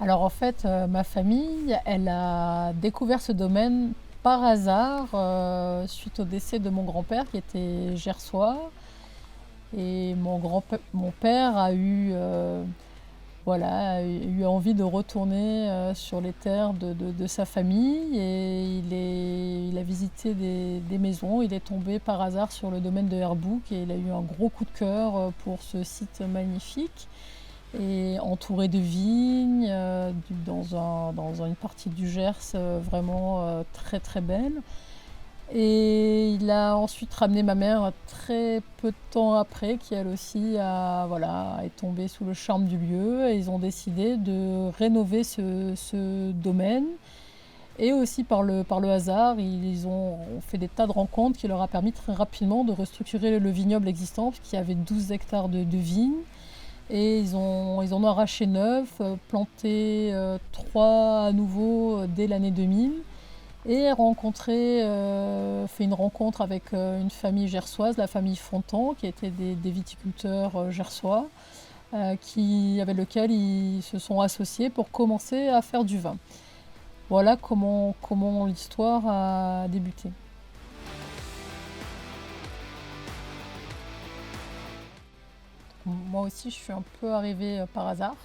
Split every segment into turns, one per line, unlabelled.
Alors en fait, ma famille, elle a découvert ce domaine par hasard, suite au décès de mon grand-père qui était gersois et mon père a eu, voilà, a eu envie de retourner, sur les terres de sa famille et il a visité des maisons. Il est tombé par hasard sur le domaine de Herbouk et il a eu un gros coup de cœur, pour ce site magnifique et entouré de vignes, dans une partie du Gers vraiment très très belle. Et il a ensuite ramené ma mère très peu de temps après, qui elle aussi voilà, est tombée sous le charme du lieu. Et ils ont décidé de rénover ce domaine. Et aussi par le hasard, ils ont fait des tas de rencontres qui leur a permis très rapidement de restructurer le vignoble existant, qui avait 12 hectares de vignes. Et ils en ont arraché 9, planté 3 à nouveau dès l'année 2000 et fait une rencontre avec une famille gersoise, la famille Fontan, qui était des viticulteurs gersois, avec lequel ils se sont associés pour commencer à faire du vin. Voilà comment l'histoire a débuté. Moi aussi, je suis un peu arrivée par hasard.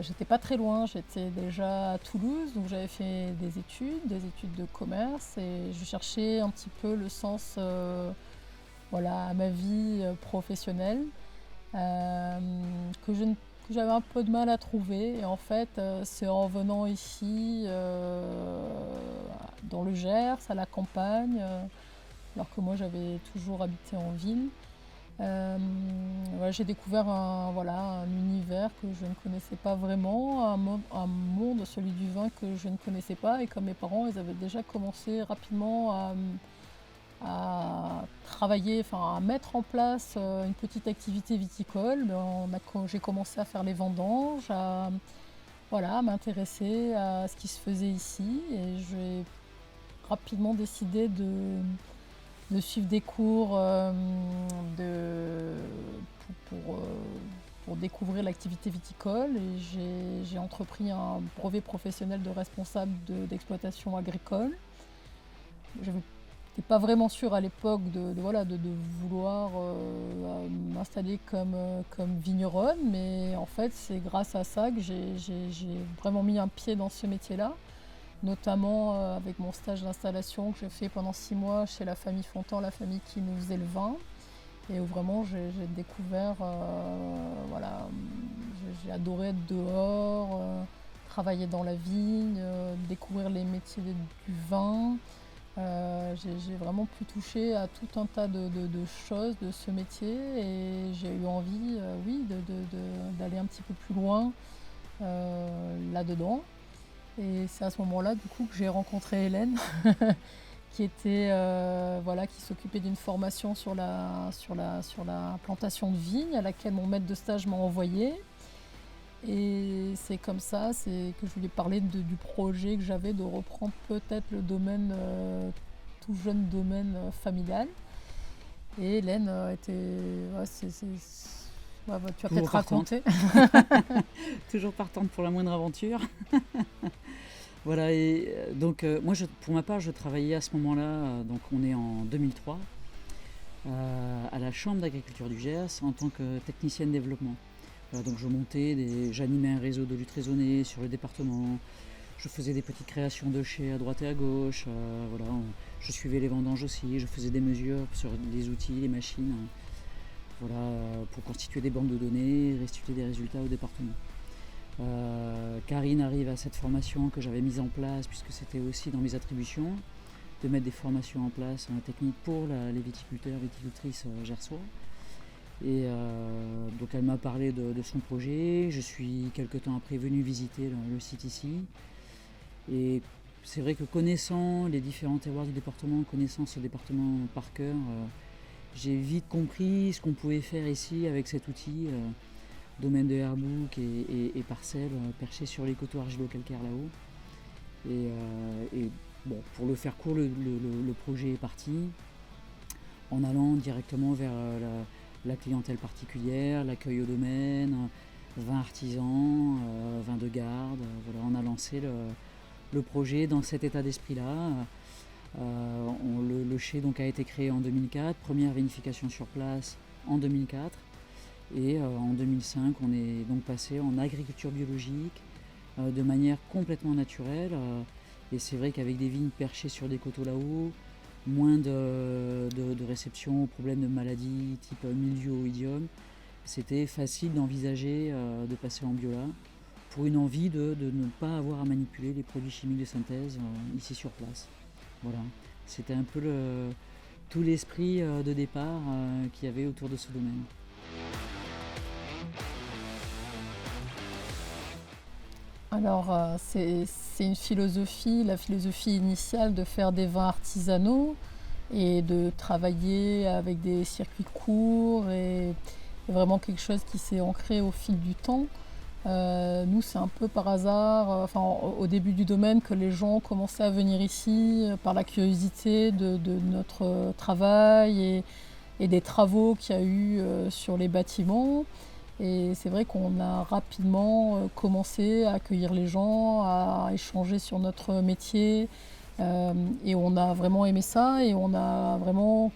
J'étais pas très loin, j'étais déjà à Toulouse, donc j'avais fait des études de commerce et je cherchais un petit peu le sens voilà, à ma vie professionnelle euh, que j'avais un peu de mal à trouver. Et en fait, c'est en venant ici, dans le Gers, à la campagne, alors que moi j'avais toujours habité en ville, ouais, j'ai découvert voilà, un univers que je ne connaissais pas vraiment, un monde, celui du vin, que je ne connaissais pas. Et comme mes parents, ils avaient déjà commencé rapidement à travailler, enfin à mettre en place une petite activité viticole, j'ai commencé à faire les vendanges, voilà, à m'intéresser à ce qui se faisait ici. Et j'ai rapidement décidé de suivre des cours de, pour découvrir l'activité viticole. Et j'ai entrepris un brevet professionnel de responsable d'exploitation agricole. Je n'étais pas vraiment sûre à l'époque voilà, de vouloir m'installer comme vigneronne, mais en fait c'est grâce à ça que j'ai vraiment mis un pied dans ce métier-là, notamment avec mon stage d'installation que j'ai fait pendant 6 mois chez la famille Fontan, la famille qui nous faisait le vin, et où vraiment j'ai découvert, voilà, j'ai adoré être dehors, travailler dans la vigne, découvrir les métiers du vin. J'ai vraiment pu toucher à tout un tas de choses de ce métier et j'ai eu envie, oui, d'aller un petit peu plus loin là-dedans. Et c'est à ce moment-là, du coup, que j'ai rencontré Hélène, qui était, voilà, qui s'occupait d'une formation sur la plantation de vignes, à laquelle mon maître de stage m'a envoyé. Et c'est comme ça, c'est que je voulais parler du projet que j'avais de reprendre peut-être le domaine, tout jeune domaine familial. Et Hélène était, ouais, ouais, bah, tu vas
Toujours
peut-être
partante.
raconter.
Toujours partante pour la moindre aventure. Voilà, et donc moi, pour ma part, je travaillais à ce moment-là, donc on est en 2003, à la Chambre d'agriculture du Gers en tant que technicienne développement. Voilà, donc j'animais un réseau de lutte raisonnée sur le département, je faisais des petites créations de chais à droite et à gauche, voilà, je suivais les vendanges aussi, je faisais des mesures sur les outils, les machines, voilà, pour constituer des banques de données, restituer des résultats au département. Karine arrive à cette formation que j'avais mise en place, puisque c'était aussi dans mes attributions, de mettre des formations en place techniques pour les viticulteurs, viticultrices gersois. Et donc elle m'a parlé de son projet. Je suis quelque temps après venu visiter le site ici. Et c'est vrai que connaissant les différents terroirs du département, connaissant ce département par cœur, j'ai vite compris ce qu'on pouvait faire ici avec cet outil. Domaine de Herbouk et parcelles perchées sur les coteaux argilo-calcaires là-haut. Et bon, pour le faire court, le projet est parti en allant directement vers la clientèle particulière, l'accueil au domaine, vins artisans, vins de garde. Voilà, on a lancé le projet dans cet état d'esprit-là. Le chai donc, a été créé en 2004, première vinification sur place en 2004. Et en 2005, on est donc passé en agriculture biologique de manière complètement naturelle. Et c'est vrai qu'avec des vignes perchées sur des coteaux là-haut, moins de réception aux problèmes de maladies type mildiou ou idiome, c'était facile d'envisager de passer en bio là, pour une envie de ne pas avoir à manipuler les produits chimiques de synthèse ici sur place. Voilà, c'était un peu tout l'esprit de départ qu'il y avait autour de ce domaine.
Alors, c'est une philosophie, la philosophie initiale de faire des vins artisanaux et de travailler avec des circuits courts et vraiment quelque chose qui s'est ancré au fil du temps. Nous, c'est un peu par hasard, au début du domaine, que les gens commençaient à venir ici par la curiosité de notre travail et des travaux qu'il y a eu sur les bâtiments. Et c'est vrai qu'on a rapidement commencé à accueillir les gens, à échanger sur notre métier. Et on a vraiment aimé ça et on a vraiment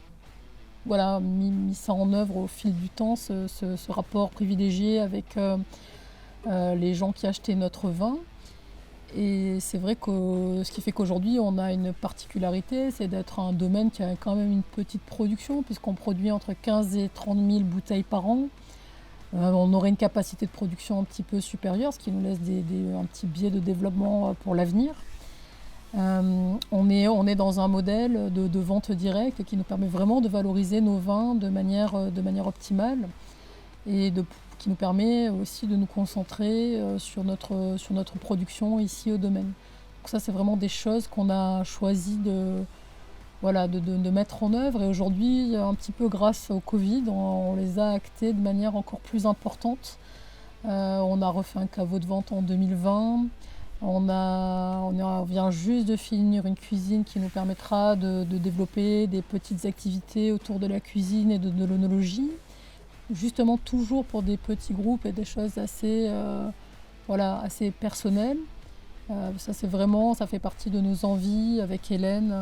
mis ça en œuvre au fil du temps, ce rapport privilégié avec les gens qui achetaient notre vin. Et c'est vrai que ce qui fait qu'aujourd'hui on a une particularité, c'est d'être un domaine qui a quand même une petite production, puisqu'on produit entre 15 et 30 000 bouteilles par an. On aurait une capacité de production un petit peu supérieure, ce qui nous laisse un petit biais de développement pour l'avenir. On est dans un modèle de vente directe qui nous permet vraiment de valoriser nos vins de manière optimale et qui nous permet aussi de nous concentrer sur notre production ici au domaine. Donc ça, c'est vraiment des choses qu'on a choisi de mettre en œuvre. Et aujourd'hui, un petit peu grâce au Covid, on les a actés de manière encore plus importante. On a refait un caveau de vente en 2020. On vient juste de finir une cuisine qui nous permettra de développer des petites activités autour de la cuisine et de l'œnologie. Justement toujours pour des petits groupes et des choses assez personnelles. Ça fait partie de nos envies avec Hélène.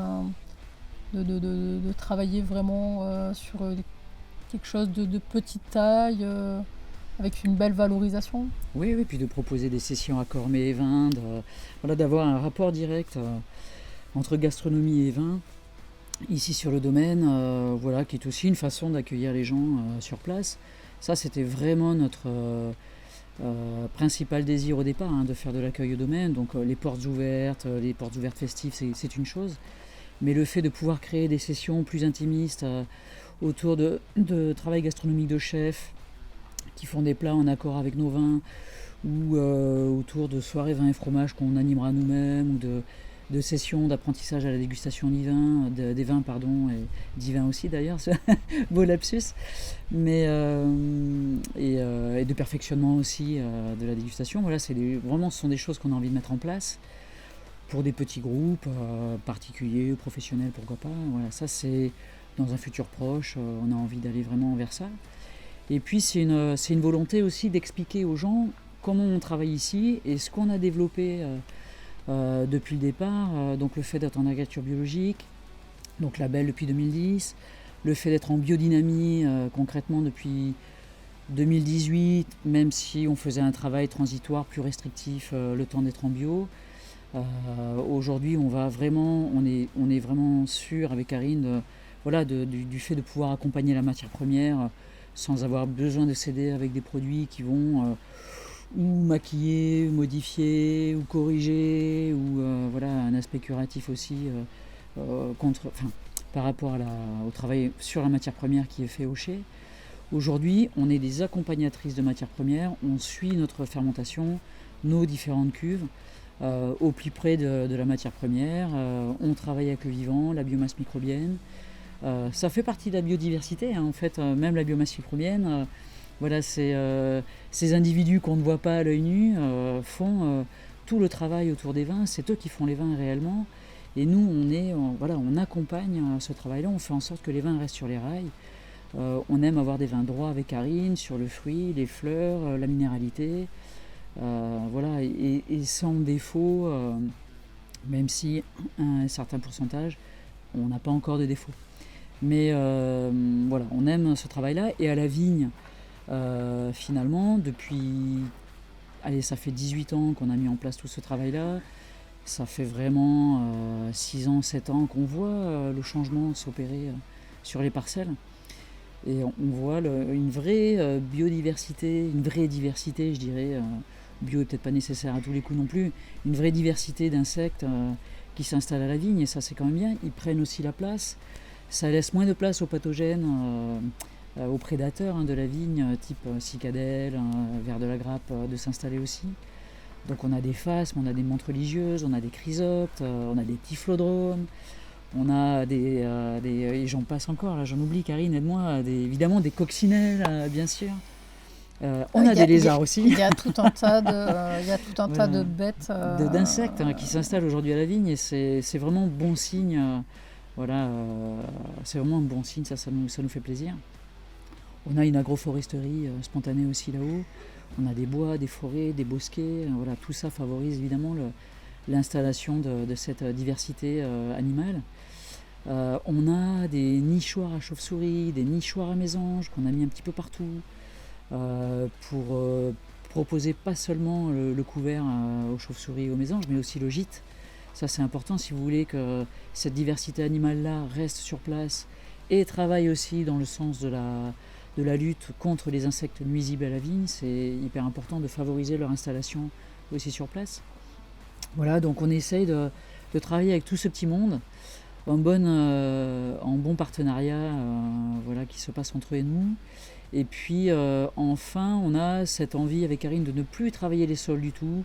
De travailler vraiment sur quelque chose de petite taille, avec une belle valorisation.
Oui, puis de proposer des sessions à Cormet et vin, d'avoir un rapport direct entre gastronomie et vin, ici sur le domaine, qui est aussi une façon d'accueillir les gens sur place. Ça, c'était vraiment notre principal désir au départ, de faire de l'accueil au domaine. Donc les portes ouvertes festives, c'est une chose. Mais le fait de pouvoir créer des sessions plus intimistes autour de travail gastronomique de chefs qui font des plats en accord avec nos vins, ou autour de soirées vins et fromages qu'on animera nous-mêmes, ou de sessions d'apprentissage à la dégustation des vins, et d'ivins aussi d'ailleurs, beau lapsus, mais, et de perfectionnement aussi de la dégustation. Voilà, ce sont des choses qu'on a envie de mettre en place pour des petits groupes particuliers ou professionnels, pourquoi pas. Voilà, ça c'est dans un futur proche, on a envie d'aller vraiment vers ça. Et puis c'est une volonté aussi d'expliquer aux gens comment on travaille ici et ce qu'on a développé depuis le départ. Donc le fait d'être en agriculture biologique, donc label depuis 2010, le fait d'être en biodynamie concrètement depuis 2018, même si on faisait un travail transitoire plus restrictif le temps d'être en bio. Aujourd'hui, on est vraiment sûr avec Karine du fait de pouvoir accompagner la matière première sans avoir besoin de céder avec des produits qui vont ou maquiller, ou modifier, ou corriger, ou un aspect curatif aussi par rapport au travail sur la matière première qui est fait au chai. Aujourd'hui, on est des accompagnatrices de matières premières, on suit notre fermentation, nos différentes cuves, au plus près de la matière première. On travaille avec le vivant, la biomasse microbienne. Ça fait partie de la biodiversité, en fait, même la biomasse microbienne. Ces individus qu'on ne voit pas à l'œil nu font tout le travail autour des vins. C'est eux qui font les vins réellement. Et nous, on accompagne ce travail-là. On fait en sorte que les vins restent sur les rails On aime avoir des vins droits avec Karine sur le fruit, les fleurs, la minéralité. Voilà, et sans défaut, même si un certain pourcentage, on n'a pas encore de défaut. Mais voilà, on aime ce travail-là. Et à la vigne, finalement, depuis, allez, ça fait 18 ans qu'on a mis en place tout ce travail-là. Ça fait vraiment 6 ans, 7 ans qu'on voit le changement s'opérer sur les parcelles. Et on voit une vraie biodiversité, une vraie diversité, je dirais. Bio est peut-être pas nécessaire à tous les coups non plus. Une vraie diversité d'insectes qui s'installent à la vigne, et ça c'est quand même bien. Ils prennent aussi la place. Ça laisse moins de place aux pathogènes, aux prédateurs de la vigne, type cicadelle, ver de la grappe, de s'installer aussi. Donc on a des phasmes, on a des menthes religieuses, on a des chrysoptes, on a des typhlodromes, on a et j'en passe encore, là j'en oublie, Karine, aide-moi, évidemment des coccinelles, bien sûr. On a des lézards aussi.
Il y a tout un tas de bêtes.
D'insectes qui s'installent aujourd'hui à la vigne, et c'est vraiment bon signe. Voilà, c'est vraiment un bon signe, ça nous fait plaisir. On a une agroforesterie spontanée aussi là-haut. On a des bois, des forêts, des bosquets. Voilà, tout ça favorise évidemment l'installation de cette diversité animale. On a des nichoirs à chauves-souris, des nichoirs à mésanges qu'on a mis un petit peu partout pour proposer pas seulement le couvert aux chauves-souris et aux mésanges, mais aussi le gîte. Ça c'est important si vous voulez que cette diversité animale-là reste sur place et travaille aussi dans le sens de la lutte contre les insectes nuisibles à la vigne. C'est hyper important de favoriser leur installation aussi sur place. Voilà, donc on essaye de travailler avec tout ce petit monde en bon partenariat voilà, qui se passe entre eux et nous. Et puis enfin, on a cette envie avec Karine de ne plus travailler les sols du tout.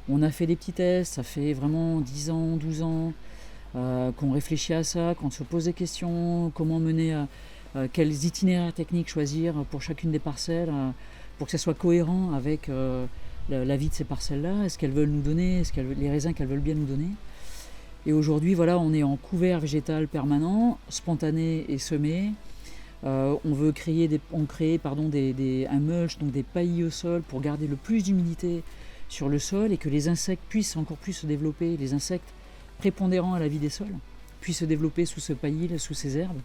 On a fait des petits tests, ça fait vraiment 10 ans, 12 ans qu'on réfléchit à ça, qu'on se pose des questions, comment mener, quels itinéraires techniques choisir pour chacune des parcelles, pour que ça soit cohérent avec la vie de ces parcelles-là, est-ce qu'elles veulent nous donner, les raisins qu'elles veulent bien nous donner. Et aujourd'hui, voilà, on est en couvert végétal permanent, spontané et semé. On veut créer un mulch, donc des paillis au sol pour garder le plus d'humidité sur le sol et que les insectes puissent encore plus se développer, les insectes prépondérants à la vie des sols, puissent se développer sous ce paillis, sous ces herbes.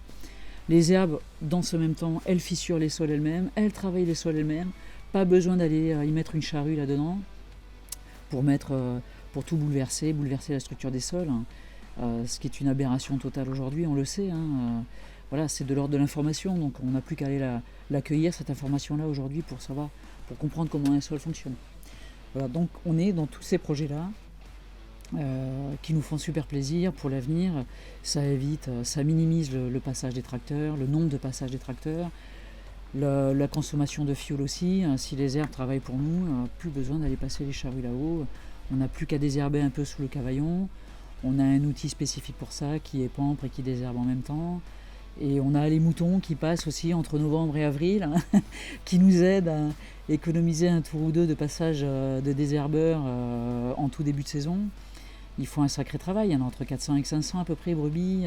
Les herbes, dans ce même temps, elles fissurent les sols elles-mêmes, elles travaillent les sols elles-mêmes, pas besoin d'aller y mettre une charrue là-dedans pour tout bouleverser la structure des sols, ce qui est une aberration totale aujourd'hui, on le sait. Voilà, c'est de l'ordre de l'information, donc on n'a plus qu'à aller l'accueillir, cette information-là aujourd'hui pour comprendre comment un sol fonctionne. Voilà, donc on est dans tous ces projets-là qui nous font super plaisir pour l'avenir. Ça minimise le passage des tracteurs, le nombre de passages des tracteurs, la consommation de fioul aussi. Si les herbes travaillent pour nous, plus besoin d'aller passer les charrues là-haut. On n'a plus qu'à désherber un peu sous le cavaillon. On a un outil spécifique pour ça qui est pampre et qui désherbe en même temps. Et on a les moutons qui passent aussi entre novembre et avril, qui nous aident à économiser un tour ou deux de passage de désherbeur en tout début de saison. Ils font un sacré travail, il y en a entre 400 et 500 à peu près brebis.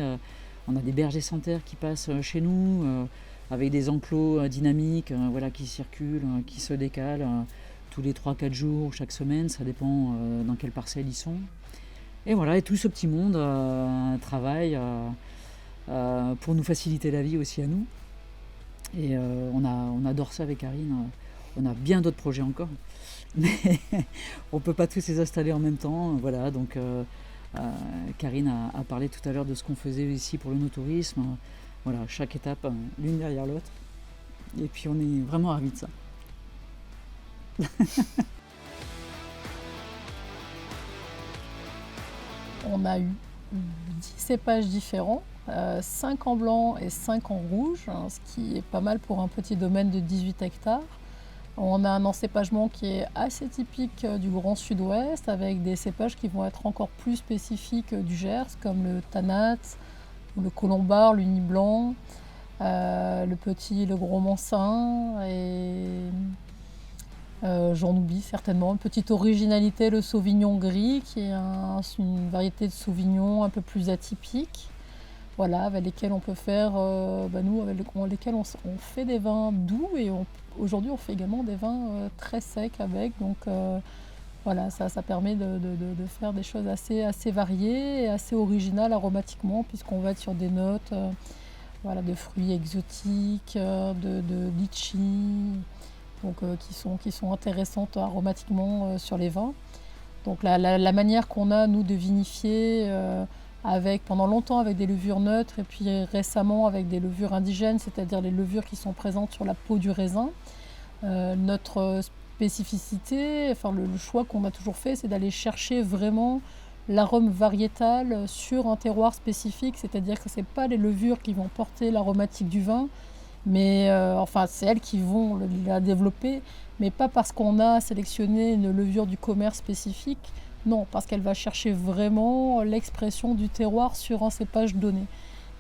On a des bergers sans terre qui passent chez nous avec des enclos dynamiques voilà, qui circulent, qui se décalent tous les 3-4 jours ou chaque semaine, ça dépend dans quelle parcelle ils sont. Et voilà, et tout ce petit monde travaille pour nous faciliter la vie aussi à nous. Et on adore ça avec Karine. On a bien d'autres projets encore, mais on ne peut pas tous les installer en même temps. Voilà, donc Karine a parlé tout à l'heure de ce qu'on faisait ici pour le no-tourisme. Voilà, chaque étape l'une derrière l'autre. Et puis on est vraiment ravis de ça.
On a eu 10 cépages différents, 5 en blanc et 5 en rouge, ce qui est pas mal pour un petit domaine de 18 hectares. On a un encépagement qui est assez typique du Grand Sud-Ouest, avec des cépages qui vont être encore plus spécifiques du Gers, comme le Tanat, le Colombard, l'Uni blanc, le petit, le gros Mansin, et j'en oublie certainement. Une petite originalité, le Sauvignon gris, qui est une variété de Sauvignon un peu plus atypique. voilà, avec lesquels on peut faire, nous, lesquels on fait des vins doux et aujourd'hui on fait également des vins très secs avec. Donc voilà, ça permet de faire des choses assez variées et assez originales aromatiquement, puisqu'on va être sur des notes voilà, de fruits exotiques, de litchi, donc, qui sont intéressantes aromatiquement sur les vins. Donc la manière qu'on a, nous, de vinifier pendant longtemps avec des levures neutres et puis récemment avec des levures indigènes, c'est-à-dire les levures qui sont présentes sur la peau du raisin. Notre spécificité, enfin le choix qu'on a toujours fait, c'est d'aller chercher vraiment l'arôme variétal sur un terroir spécifique, c'est-à-dire que ce n'est pas les levures qui vont porter l'aromatique du vin, mais enfin c'est elles qui vont la développer, mais pas parce qu'on a sélectionné une levure du commerce spécifique, non, parce qu'elle va chercher vraiment l'expression du terroir sur un cépage donné.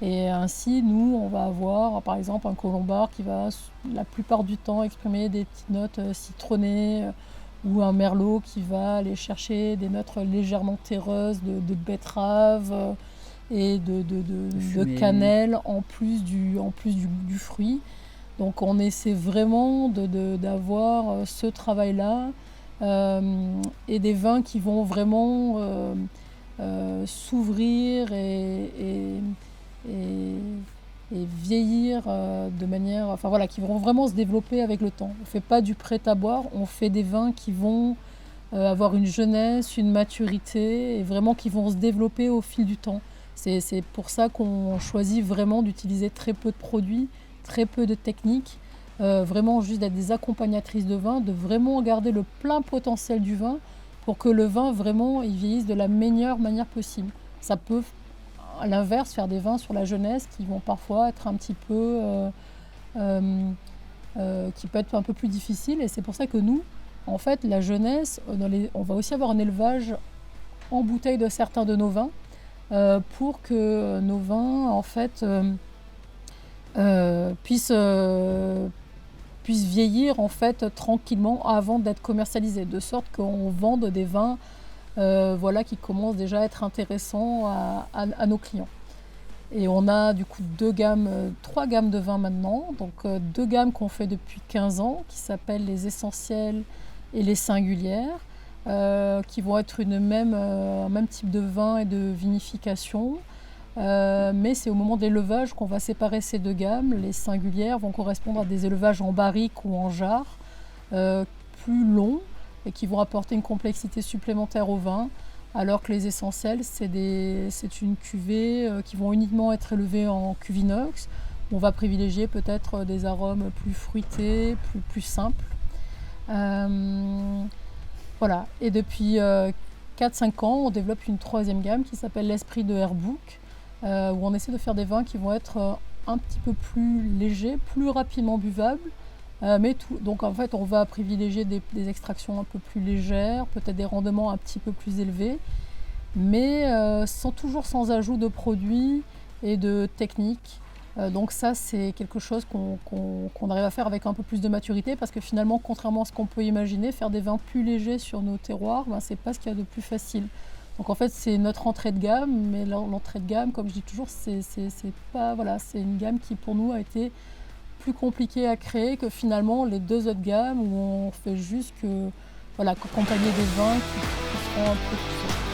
Et ainsi, nous, on va avoir par exemple un colombard qui va la plupart du temps exprimer des petites notes citronnées, ou un merlot qui va aller chercher des notes légèrement terreuses de betterave et de cannelle en plus du fruit. Donc on essaie vraiment d'avoir ce travail-là et des vins qui vont vraiment s'ouvrir et vieillir de manière, enfin voilà, qui vont vraiment se développer avec le temps. On ne fait pas du prêt à boire, on fait des vins qui vont avoir une jeunesse, une maturité et vraiment qui vont se développer au fil du temps. C'est pour ça qu'on choisit vraiment d'utiliser très peu de produits, très peu de techniques, vraiment juste d'être des accompagnatrices de vin, de vraiment garder le plein potentiel du vin pour que le vin vraiment il vieillisse de la meilleure manière possible. Ça peut à l'inverse faire des vins sur la jeunesse qui vont parfois être un petit peu qui peut être un peu plus difficile, et c'est pour ça que nous en fait la jeunesse on va aussi avoir un élevage en bouteille de certains de nos vins pour que nos vins en fait puissent vieillir en fait tranquillement avant d'être commercialisés, de sorte qu'on vende des vins voilà, qui commencent déjà à être intéressants à nos clients. Et on a du coup trois gammes de vins maintenant, donc deux gammes qu'on fait depuis 15 ans, qui s'appellent les essentiels et les singulières, qui vont être un même type de vin et de vinification. Mais c'est au moment de l'élevage qu'on va séparer ces deux gammes. Les singulières vont correspondre à des élevages en barrique ou en jarre, plus longs, et qui vont apporter une complexité supplémentaire au vin, alors que les essentiels, c'est une cuvée qui vont uniquement être élevées en cuve inox. On va privilégier peut-être des arômes plus fruités, plus simples. Voilà. Et depuis 4-5 ans, on développe une troisième gamme qui s'appelle l'Esprit de Airbook, où on essaie de faire des vins qui vont être un petit peu plus légers, plus rapidement buvables. Donc en fait, on va privilégier des extractions un peu plus légères, peut-être des rendements un petit peu plus élevés, mais toujours sans ajout de produits et de techniques. Donc ça, c'est quelque chose qu'on arrive à faire avec un peu plus de maturité, parce que finalement, contrairement à ce qu'on peut imaginer, faire des vins plus légers sur nos terroirs, c'est pas ce qu'il y a de plus facile. Donc en fait, c'est notre entrée de gamme, mais l'entrée de gamme, comme je dis toujours, c'est une gamme qui pour nous a été plus compliqué à créer que finalement les deux autres gammes où on fait juste accompagner des vins qui seront un peu plus